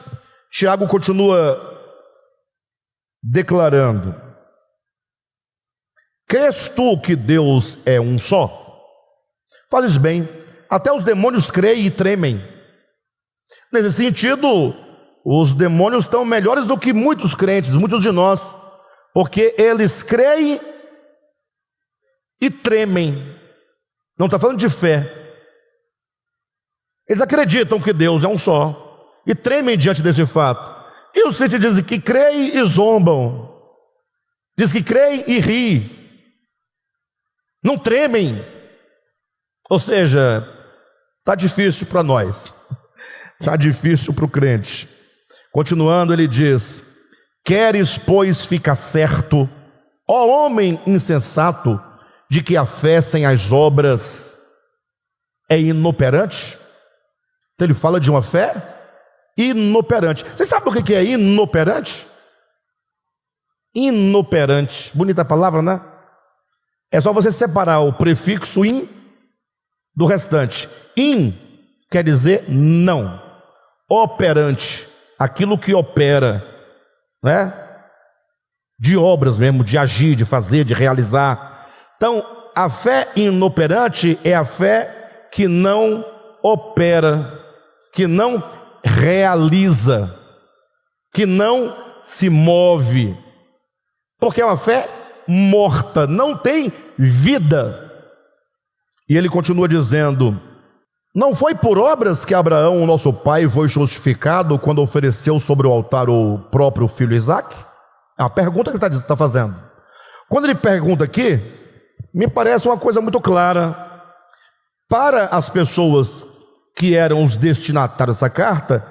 Tiago continua declarando, crês tu que Deus é um só? Fazes bem, até os demônios creem e tremem. Nesse sentido, os demônios estão melhores do que muitos crentes, muitos de nós, porque eles creem e tremem. Não está falando de fé. Eles acreditam que Deus é um só e tremem diante desse fato. E os crentes dizem que creem e zombam, diz que creem e riem, não tremem. Ou seja, está difícil para nós, está difícil para o crente. Continuando, ele diz, queres, pois, ficar certo, ó homem insensato, de que a fé sem as obras é inoperante? Então ele fala de uma fé inoperante. Vocês sabem o que é inoperante? Inoperante, bonita palavra, né? É só você separar o prefixo in do restante. In quer dizer não. Operante, aquilo que opera, né? De obras mesmo, de agir, de fazer, de realizar. Então, a fé inoperante é a fé que não opera, que não realiza, que não se move, porque é uma fé morta, não tem vida. E ele continua dizendo, não foi por obras que Abraão, o nosso pai, foi justificado quando ofereceu sobre o altar o próprio filho Isaque? É uma pergunta que ele está fazendo. Quando ele pergunta aqui, me parece uma coisa muito clara. Para as pessoas que eram os destinatários dessa carta,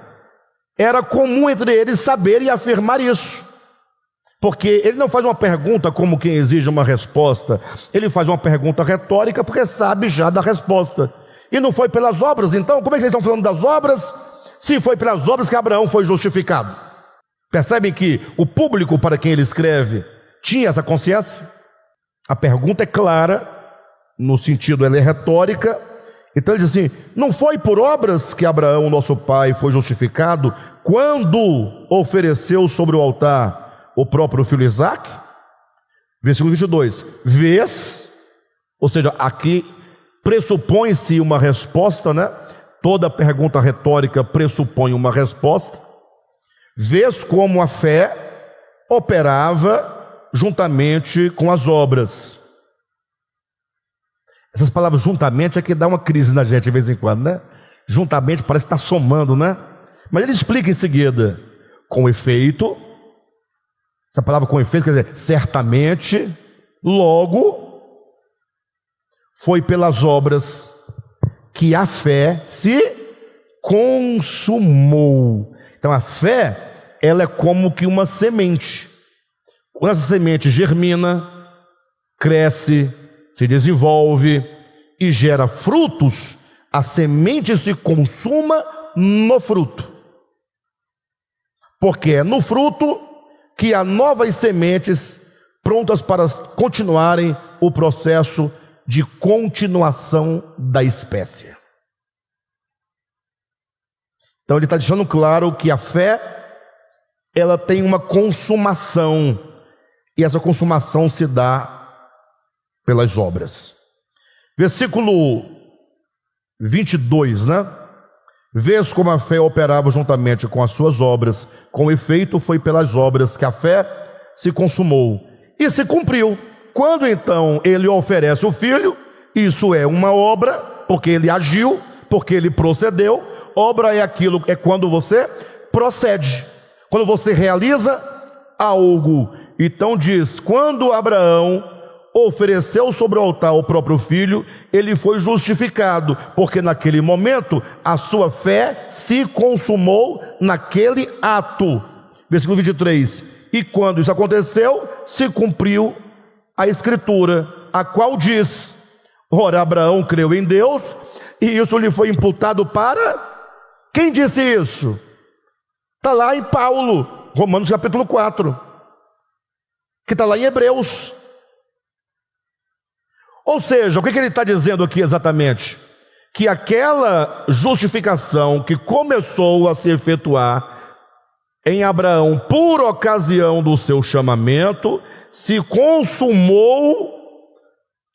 era comum entre eles saber e afirmar isso. Porque ele não faz uma pergunta como quem exige uma resposta, ele faz uma pergunta retórica porque sabe já da resposta. E não foi pelas obras, então como é que vocês estão falando das obras, se foi pelas obras que Abraão foi justificado? Percebem que o público para quem ele escreve tinha essa consciência? A pergunta é clara, no sentido ela é retórica. Então ele diz assim, não foi por obras que Abraão, nosso pai, foi justificado quando ofereceu sobre o altar o próprio filho Isaque? Versículo 22, vês, ou seja, aqui pressupõe-se uma resposta, né? Toda pergunta retórica pressupõe uma resposta. Vês como a fé operava juntamente com as obras. Essas palavras juntamente é que dá uma crise na gente de vez em quando, né? Juntamente parece que está somando, né? Mas ele explica em seguida, com efeito, essa palavra com efeito quer dizer certamente, logo, foi pelas obras que a fé se consumou. Então a fé, ela é como que uma semente. Quando essa semente germina, cresce, se desenvolve e gera frutos, a semente se consuma no fruto. Porque é no fruto que há novas sementes prontas para continuarem o processo de continuação da espécie. Então ele está deixando claro que a fé, ela tem uma consumação, e essa consumação se dá pelas obras. Versículo 22, né? Vês como a fé operava juntamente com as suas obras, com efeito foi pelas obras que a fé se consumou e se cumpriu. Quando então ele oferece o filho, isso é uma obra, porque ele agiu, porque ele procedeu. Obra é quando você procede, quando você realiza algo. Então diz, quando Abraão ofereceu sobre o altar o próprio filho, ele foi justificado, porque naquele momento a sua fé se consumou naquele ato. Versículo 23, e quando isso aconteceu, se cumpriu a escritura, a qual diz, ora Abraão creu em Deus, e isso lhe foi imputado para... Quem disse isso? Está lá em Paulo, Romanos capítulo 4, que está lá em Hebreus. Ou seja, o que ele está dizendo aqui exatamente? Que aquela justificação que começou a se efetuar em Abraão por ocasião do seu chamamento, se consumou,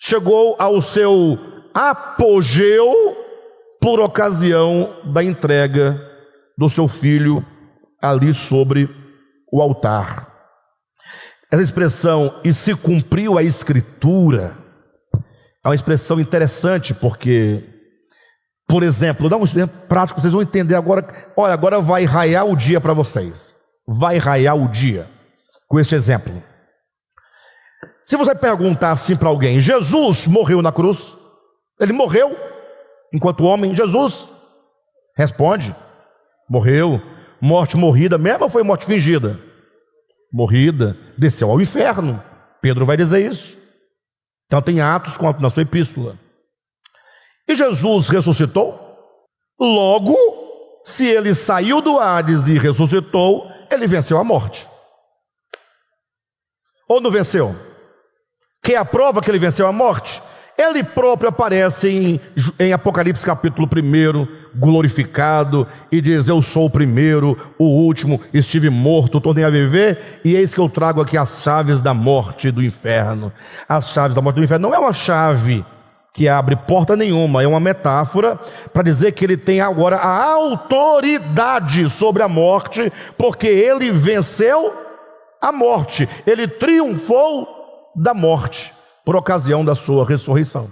chegou ao seu apogeu por ocasião da entrega do seu filho ali sobre o altar. Essa expressão, e se cumpriu a escritura, é uma expressão interessante, porque, por exemplo, dá um exemplo prático, vocês vão entender agora. Olha, agora vai raiar o dia para vocês. Vai raiar o dia com esse exemplo. Se você perguntar assim para alguém, Jesus morreu na cruz? Ele morreu enquanto homem? Jesus responde, morreu. Morte morrida mesmo ou foi morte fingida? Morrida, desceu ao inferno. Pedro vai dizer isso. Então tem Atos na sua epístola. E Jesus ressuscitou? Logo, se ele saiu do Hades e ressuscitou, ele venceu a morte. Ou não venceu? Que é a prova que ele venceu a morte? Ele próprio aparece em Apocalipse capítulo 1, glorificado, e diz, eu sou o primeiro, o último, estive morto, tornei a viver, e eis que eu trago aqui as chaves da morte e do inferno. As chaves da morte e do inferno não é uma chave que abre porta nenhuma, é uma metáfora para dizer que ele tem agora a autoridade sobre a morte, porque ele venceu a morte, ele triunfou da morte por ocasião da sua ressurreição.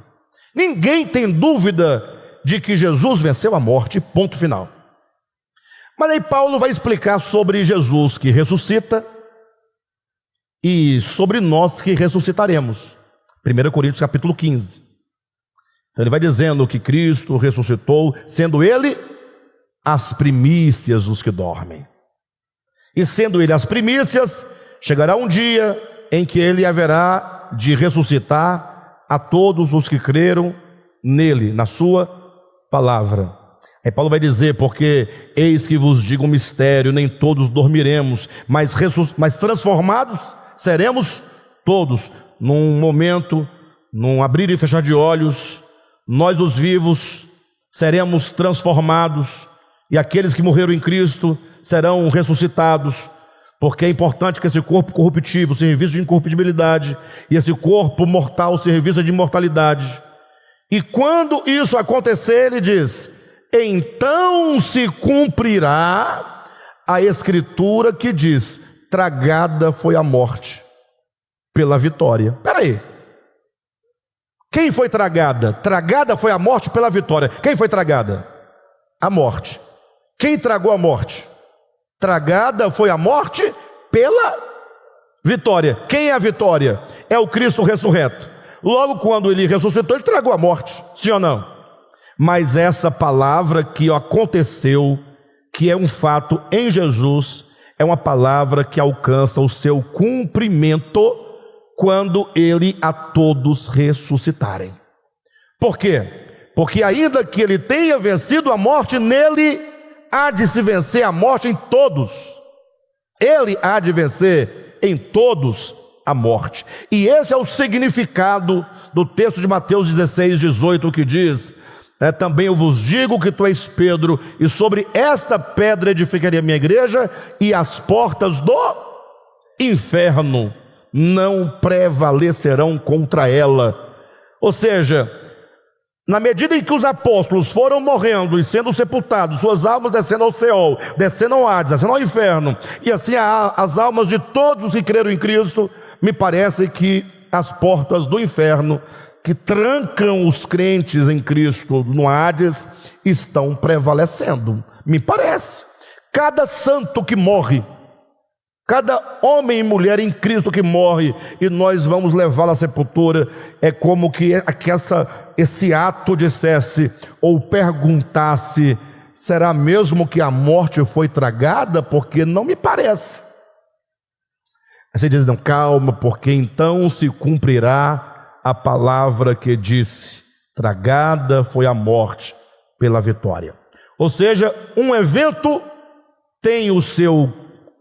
Ninguém tem dúvida de que Jesus venceu a morte, ponto final. Mas aí Paulo vai explicar sobre Jesus que ressuscita e sobre nós que ressuscitaremos. 1 Coríntios capítulo 15. Então ele vai dizendo que Cristo ressuscitou, sendo ele as primícias dos que dormem. E sendo ele as primícias, chegará um dia em que ele haverá de ressuscitar a todos os que creram nele, na sua palavra. Aí Paulo vai dizer, porque eis que vos digo um mistério, nem todos dormiremos, mas transformados seremos todos, num momento, num abrir e fechar de olhos, nós os vivos seremos transformados, e aqueles que morreram em Cristo serão ressuscitados, porque é importante que esse corpo corruptível se revista de incorruptibilidade, e esse corpo mortal se revista de imortalidade. E quando isso acontecer, ele diz, então se cumprirá a escritura que diz, tragada foi a morte pela vitória. Espera aí, quem foi tragada? Tragada foi a morte pela vitória. Quem foi tragada? A morte. Quem tragou a morte? Tragada foi a morte pela vitória. Quem é a vitória? É o Cristo ressurreto. Logo, quando ele ressuscitou, ele tragou a morte, sim ou não? Mas essa palavra que aconteceu, que é um fato em Jesus, é uma palavra que alcança o seu cumprimento quando ele a todos ressuscitarem. Por quê? Porque ainda que ele tenha vencido a morte, nele há de se vencer a morte em todos. Ele há de vencer em todos a morte. E esse é o significado do texto de Mateus 16, 18, que diz: também eu vos digo que tu és Pedro, e sobre esta pedra edificarei a minha igreja, e as portas do inferno não prevalecerão contra ela. Ou seja, na medida em que os apóstolos foram morrendo e sendo sepultados, suas almas descendo ao Seol, descendo ao Hades, descendo ao inferno, e assim as almas de todos que creram em Cristo, me parece que as portas do inferno, que trancam os crentes em Cristo no Hades, estão prevalecendo. Me parece. Cada santo que morre, cada homem e mulher em Cristo que morre, e nós vamos levá-lo à sepultura, é como que esse ato dissesse, ou perguntasse: será mesmo que a morte foi tragada? Porque não me parece. Você diz: não, calma, porque então se cumprirá a palavra que disse: tragada foi a morte pela vitória. Ou seja, um evento tem o seu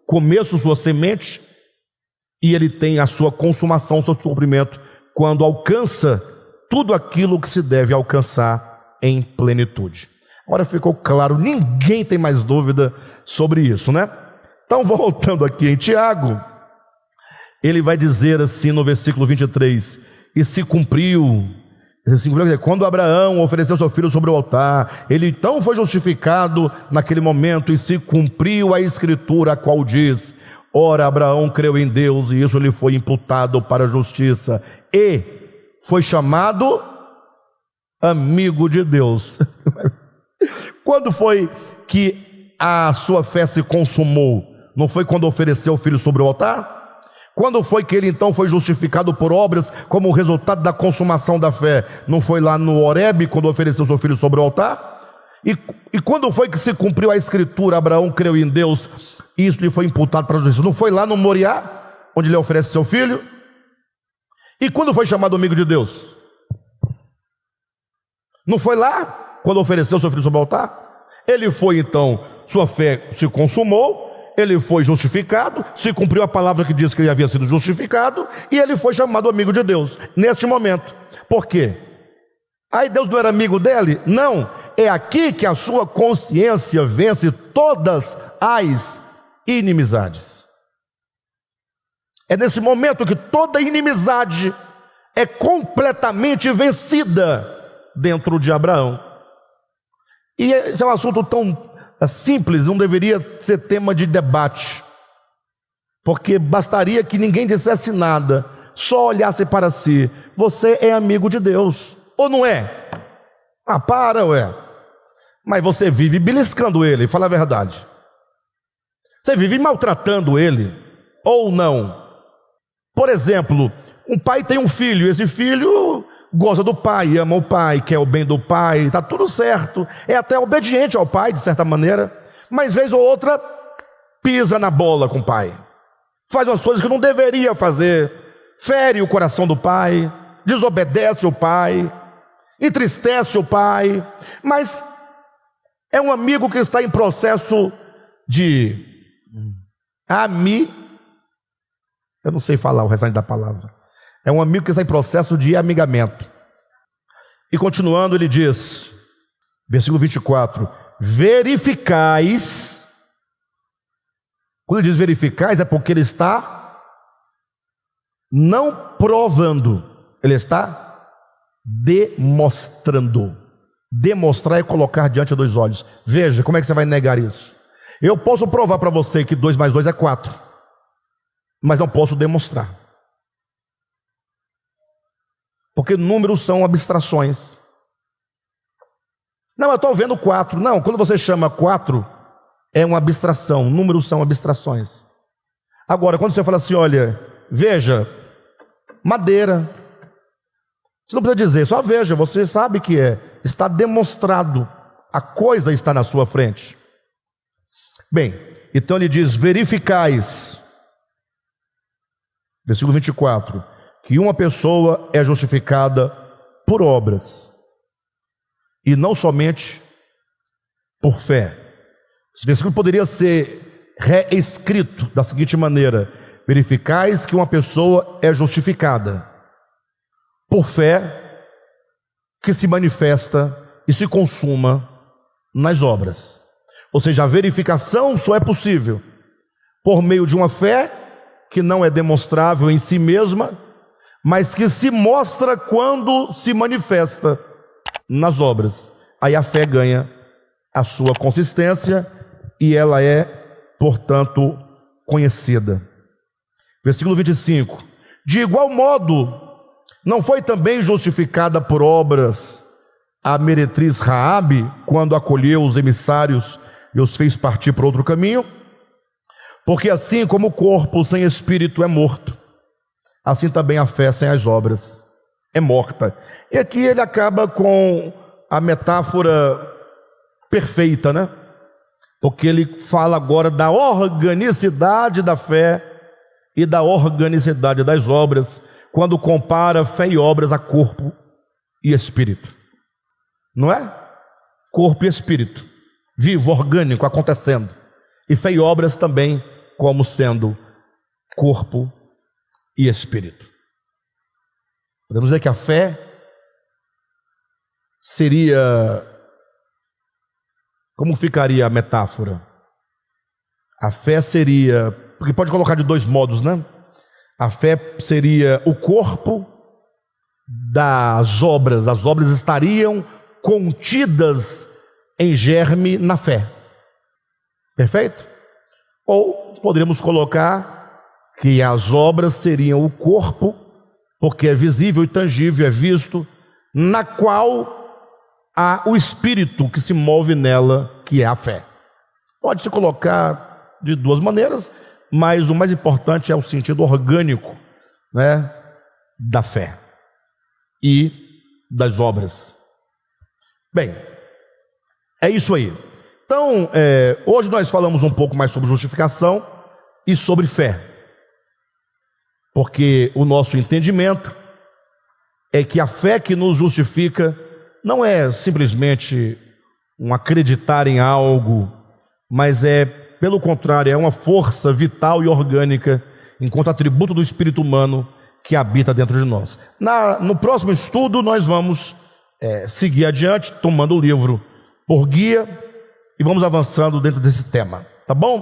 começo, sua semente, e ele tem a sua consumação, seu cumprimento, quando alcança tudo aquilo que se deve alcançar em plenitude. Agora ficou claro, ninguém tem mais dúvida sobre isso, né? Então, voltando aqui em Tiago, ele vai dizer assim no versículo 23: e se cumpriu, quando Abraão ofereceu seu filho sobre o altar, ele então foi justificado naquele momento, e se cumpriu a escritura, a qual diz: ora, Abraão creu em Deus, e isso lhe foi imputado para a justiça, e foi chamado amigo de Deus. Quando foi que a sua fé se consumou? Não foi quando ofereceu o filho sobre o altar? Quando foi que ele então foi justificado por obras como resultado da consumação da fé? Não foi lá no Horebe, quando ofereceu seu filho sobre o altar? E quando foi que se cumpriu a escritura? Abraão creu em Deus, e isso lhe foi imputado para a justiça. Não foi lá no Moriá, onde ele oferece seu filho? E quando foi chamado amigo de Deus? Não foi lá quando ofereceu seu filho sobre o altar? Ele foi então, sua fé se consumou, ele foi justificado, se cumpriu a palavra que diz que ele havia sido justificado, e ele foi chamado amigo de Deus, neste momento. Por quê? Aí Deus não era amigo dele? Não, é aqui que a sua consciência vence todas as inimizades. É nesse momento que toda inimizade é completamente vencida dentro de Abraão. E esse é um assunto tão simples, não deveria ser tema de debate, porque bastaria que ninguém dissesse nada, só olhasse para si: você é amigo de Deus, ou não é? Ah, para, ué. Mas você vive beliscando ele, fala a verdade. Você vive maltratando ele, ou não? Por exemplo, um pai tem um filho, esse filho gosta do pai, ama o pai, quer o bem do pai, está tudo certo, é até obediente ao pai de certa maneira, mas vez ou outra pisa na bola com o pai, faz umas coisas que não deveria fazer, fere o coração do pai, desobedece o pai, entristece o pai, mas é um amigo que está em processo de eu não sei falar o restante da palavra. É um amigo que está em processo de amigamento. E continuando, ele diz, versículo 24: verificais. Quando ele diz verificais, é porque ele está não provando, ele está demonstrando. Demonstrar é colocar diante dos olhos. Veja, como é que você vai negar isso? Eu posso provar para você que 2 mais 2 é 4, mas não posso demonstrar, porque números são abstrações. Não, eu estou vendo 4. Não, quando você chama 4, é uma abstração. Números são abstrações. Agora, quando você fala assim, olha, veja, madeira, você não precisa dizer, só veja, você sabe que está demonstrado, a coisa está na sua frente. Bem, Então ele diz: verificais, versículo 24, que uma pessoa é justificada por obras, e não somente por fé. Esse versículo poderia ser reescrito da seguinte maneira: verificais que uma pessoa é justificada por fé, que se manifesta e se consuma nas obras. Ou seja, a verificação só é possível por meio de uma fé que não é demonstrável em si mesma, mas que se mostra quando se manifesta nas obras. Aí a fé ganha a sua consistência e ela é, portanto, conhecida. Versículo 25: de igual modo, não foi também justificada por obras a meretriz Raabe, quando acolheu os emissários e os fez partir por outro caminho? Porque assim como o corpo sem espírito é morto, assim também a fé sem as obras é morta. E aqui ele acaba com a metáfora perfeita, né? Porque ele fala agora da organicidade da fé e da organicidade das obras, quando compara fé e obras a corpo e espírito. Não é? Corpo e espírito, vivo, orgânico, acontecendo. E fé e obras também como sendo corpo e espírito. Podemos dizer que a fé seria... Como ficaria a metáfora? A fé seria... Porque pode colocar de dois modos, né? A fé seria o corpo das obras. As obras estariam contidas em germe na fé. Perfeito? Ou poderíamos colocar que as obras seriam o corpo, porque é visível e tangível, é visto, na qual há o espírito que se move nela, que é a fé. Pode se colocar de duas maneiras, mas o mais importante é o sentido orgânico, né, da fé e das obras. Bem, é isso aí. Então, hoje nós falamos um pouco mais sobre justificação e sobre fé, porque o nosso entendimento é que a fé que nos justifica não é simplesmente um acreditar em algo, mas é, pelo contrário, é uma força vital e orgânica, enquanto atributo do espírito humano que habita dentro de nós. No próximo estudo nós vamos seguir adiante, tomando o livro por guia, e vamos avançando dentro desse tema, tá bom?